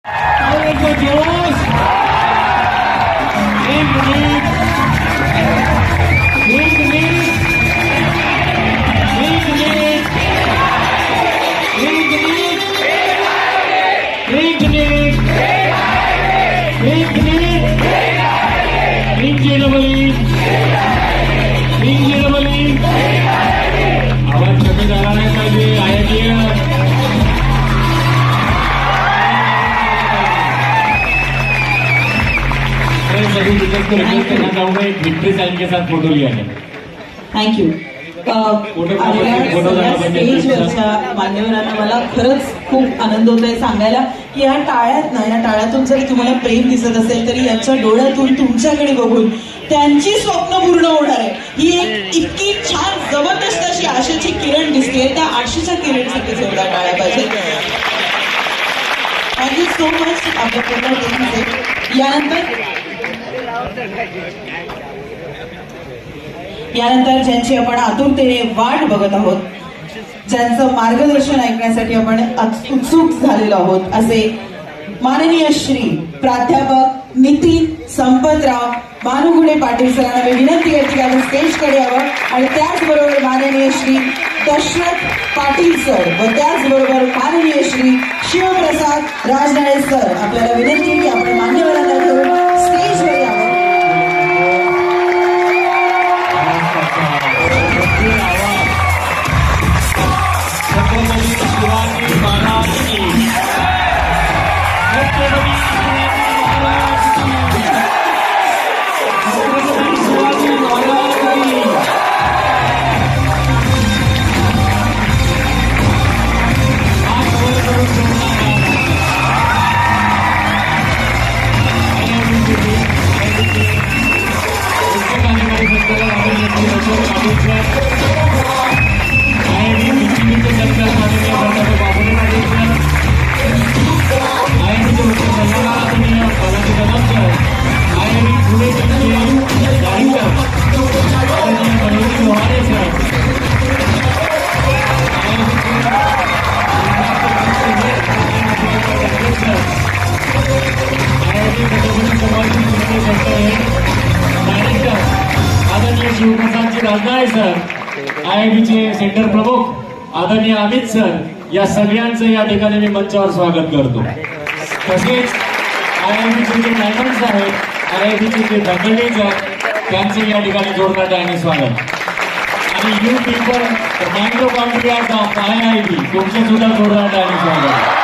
आवाज कमी झाला नाही पाहिजे. विक्ट्री साइन के साथ फोटो लिया है. थँक्यू. स्टेजवरच्या मान्यवरांना मला खरंच खूप आनंद होत आहे सांगायला की या टाळ्यातून जरी तुम्हाला प्रेम दिसत असेल तरी यांच्या डोळ्यातून तुमच्याकडे बघून त्यांची स्वप्न पूर्ण होणार आहे. ही एक इतकी छान जबरदस्त अशी आशेची किरण दिसते. त्या आशेच्या किरणसाठी जोरदार टाळ्या पाहिजे. थँक्यू सो मच आपल्या पूर्ण टीमचे. यानंतर ज्यांची आपण आतुरतेने वाट बघत आहोत, ज्यांचं मार्गदर्शन ऐकण्यासाठी आपण उत्सुक झालेलो आहोत, असे माननीय श्री प्राध्यापक नितीन संपतराव भानुगुडे पाटील सरांना मी विनंती करते की आपण स्टेजकडे यावं. आणि त्याचबरोबर माननीय श्री दशरथ पाटील सर व त्याचबरोबर माननीय श्री शिवप्रसाद राजनाळे सर, आपल्याला विनंती की आपण मान्यवरांना घेऊन स्टेजवर यावं. आदरणीय शिवप्रसादजी राजनाळे सर, IIBचे सेंटर प्रमुख आदरणीय अमित सर, या सगळ्यांचं या ठिकाणी मी मंचावर स्वागत करतो. तसेच IIBचे जे डायमंड्स आहेत, IIBचे जे दंगलीज आहेत, त्यांचे या ठिकाणी जोरदार टाळ्याने स्वागत. आणि you people micro countries of IIB, तुमचे सुद्धा जोरदार टाळ्याने स्वागत.